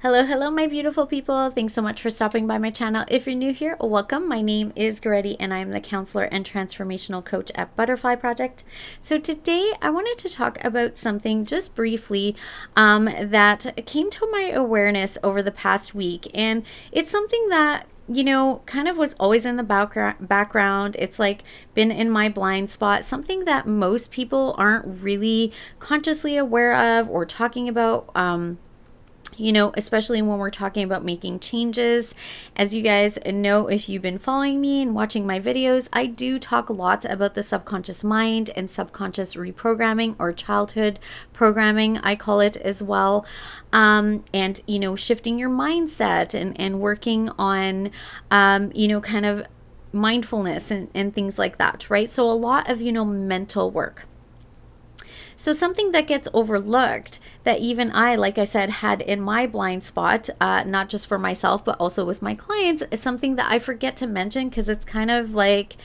Hello, hello, my beautiful people. Thanks so much for stopping by my channel. If you're new here, welcome. My name is Goretti and I'm the counselor and transformational coach at Butterfly Project. So today I wanted to talk about something just briefly that came to my awareness over the past week. And it's something that kind of was always in the background. It's like been in my blind spot, something that most people aren't really consciously aware of or talking about. Especially when we're talking about making changes. As you guys know, if you've been following me and watching my videos, I do talk lots about the subconscious mind and subconscious reprogramming, or childhood programming, I call it as well. And, shifting your mindset and working on, kind of mindfulness and things like that, right? So a lot of, mental work. So something that gets overlooked that even I, like I said, had in my blind spot, not just for myself, but also with my clients, is something that I forget to mention because it's kind of like,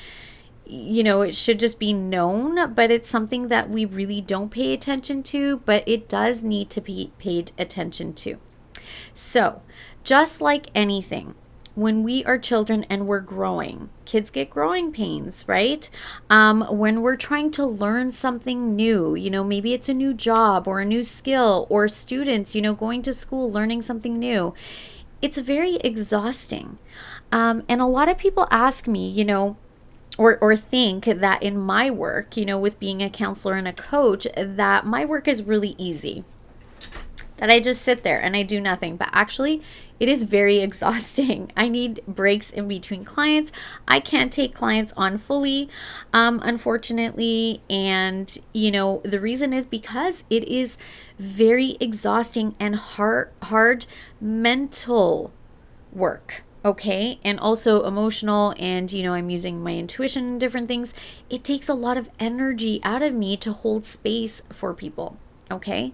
it should just be known, but it's something that we really don't pay attention to, but it does need to be paid attention to. So just like anything, when we are children and we're growing, kids get growing pains, right? When we're trying to learn something new, maybe it's a new job or a new skill, or students, going to school, learning something new, it's very exhausting. And a lot of people ask me, or think that in my work, with being a counselor and a coach, that my work is really easy, that I just sit there and I do nothing. But actually, it is very exhausting. I need breaks in between clients. I can't take clients on fully, unfortunately. And, the reason is because it is very exhausting and hard mental work. Okay. And also emotional. And, I'm using my intuition and different things. It takes a lot of energy out of me to hold space for people. Okay.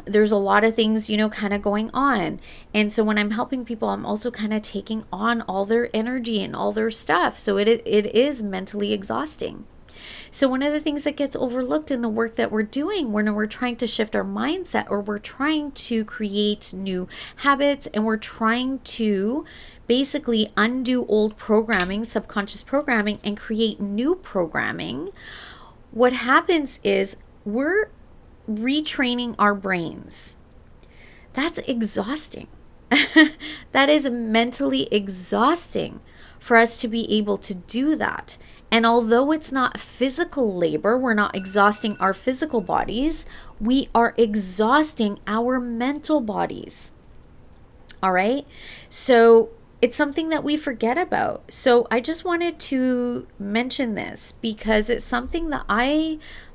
There's a lot of things, kind of going on. And so when I'm helping people, I'm also kind of taking on all their energy and all their stuff. So it is mentally exhausting. So one of the things that gets overlooked in the work that we're doing when we're trying to shift our mindset, or we're trying to create new habits, and we're trying to basically undo old programming, subconscious programming, and create new programming, what happens is we're retraining our brains. That's exhausting. That is mentally exhausting for us to be able to do that. And although it's not physical labor, we're not exhausting our physical bodies, we are exhausting our mental bodies. All right. So it's something that we forget about. So I just wanted to mention this because it's something that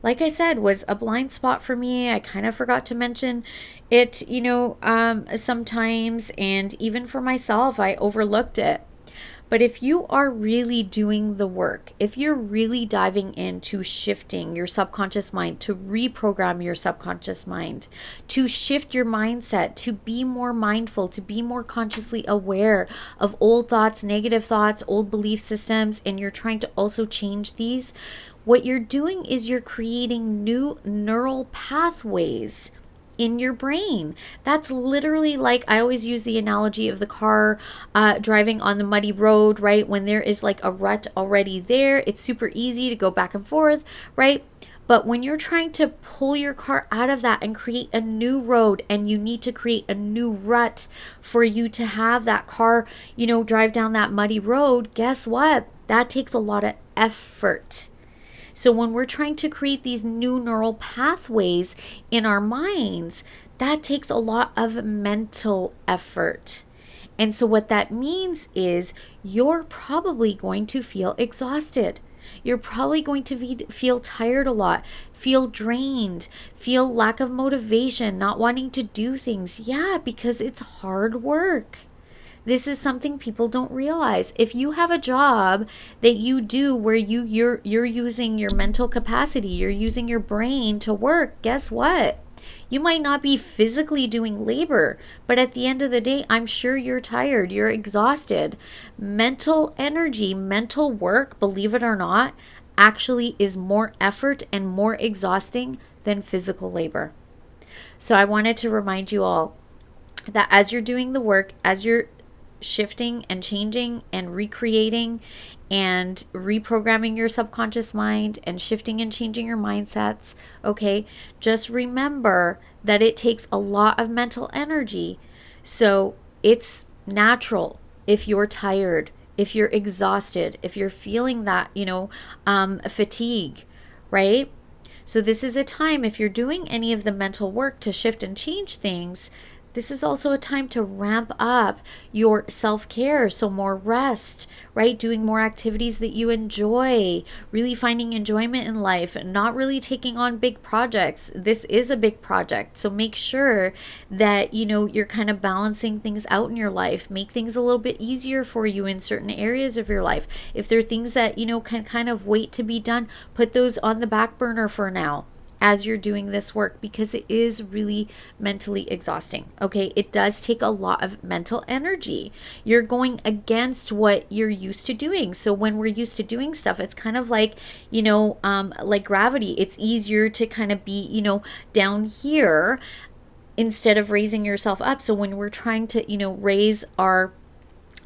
like I said, was a blind spot for me. I kind of forgot to mention it, sometimes, and even for myself, I overlooked it. But if you are really doing the work, if you're really diving into shifting your subconscious mind, to reprogram your subconscious mind, to shift your mindset, to be more mindful, to be more consciously aware of old thoughts, negative thoughts, old belief systems, and you're trying to also change these, what you're doing is you're creating new neural pathways in your brain. That's literally, like, I always use the analogy of the car driving on the muddy road, right? When there is like a rut already there, it's super easy to go back and forth, right? But when you're trying to pull your car out of that and create a new road, and you need to create a new rut for you to have that car, drive down that muddy road, guess what? That takes a lot of effort. So when we're trying to create these new neural pathways in our minds, that takes a lot of mental effort. And so what that means is you're probably going to feel exhausted. You're probably going to feel tired a lot, feel drained, feel lack of motivation, not wanting to do things. Yeah, because it's hard work. This is something people don't realize. If you have a job that you do where you're using your mental capacity, you're using your brain to work, guess what? You might not be physically doing labor, but at the end of the day, I'm sure you're tired, you're exhausted. Mental energy, mental work, believe it or not, actually is more effort and more exhausting than physical labor. So I wanted to remind you all, that as you're doing the work, as you're shifting and changing and recreating and reprogramming your subconscious mind and shifting and changing your mindsets, okay, just remember that it takes a lot of mental energy. So it's natural if you're tired, if you're exhausted, if you're feeling that, fatigue, right? So this is a time, if you're doing any of the mental work to shift and change things, this is also a time to ramp up your self-care. So more rest, right? Doing more activities that you enjoy, really finding enjoyment in life, and not really taking on big projects. This is a big project. So make sure that, you're kind of balancing things out in your life. Make things a little bit easier for you in certain areas of your life. If there are things that, can kind of wait to be done, put those on the back burner for now as you're doing this work, because it is really mentally exhausting. Okay, it does take a lot of mental energy. You're going against what you're used to doing. So when we're used to doing stuff, it's kind of like, like gravity. It's easier to kind of be, down here instead of raising yourself up. So when we're trying to, raise our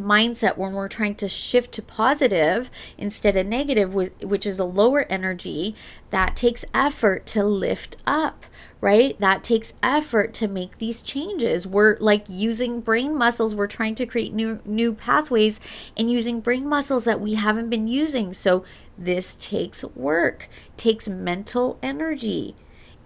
mindset, when we're trying to shift to positive instead of negative, which is a lower energy, that takes effort to lift up, right? That takes effort to make these changes. We're like using brain muscles. We're trying to create new pathways and using brain muscles that we haven't been using. So this takes work, takes mental energy.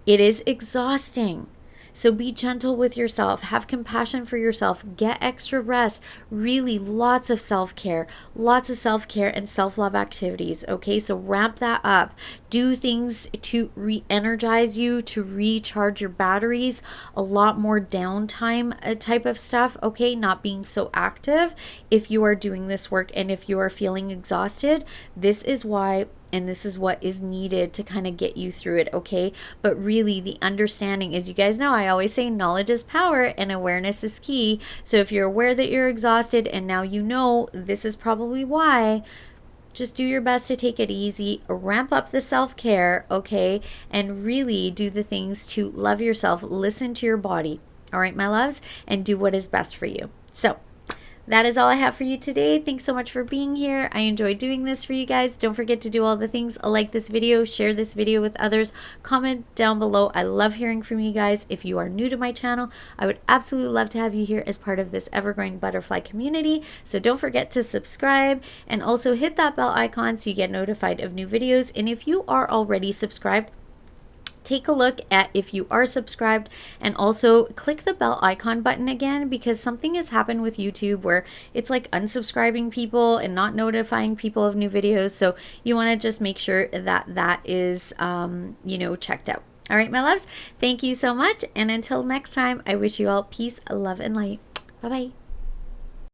It is exhausting. So be gentle with yourself, have compassion for yourself, get extra rest, really lots of self-care and self-love activities, okay? So ramp that up. Do things to re-energize you, to recharge your batteries, a lot more downtime type of stuff, okay? Not being so active if you are doing this work, and if you are feeling exhausted, this is why, and this is what is needed to kind of get you through it, okay? But really, the understanding is, you guys know, I always say knowledge is power and awareness is key. So if you're aware that you're exhausted and now you know this is probably why, just do your best to take it easy, ramp up the self-care, okay? And really do the things to love yourself, listen to your body, all right, my loves, and do what is best for you. So that is all I have for you today. Thanks so much for being here. I enjoy doing this for you guys. Don't forget to do all the things. Like this video, share this video with others, comment down below. I love hearing from you guys. If you are new to my channel, I would absolutely love to have you here as part of this ever-growing butterfly community. So don't forget to subscribe and also hit that bell icon so you get notified of new videos. And if you are already subscribed, take a look at if you are subscribed, and also click the bell icon button again, because something has happened with YouTube where it's like unsubscribing people and not notifying people of new videos. So you want to just make sure that that is, checked out. All right, my loves, thank you so much. And until next time, I wish you all peace, love, and light. Bye-bye.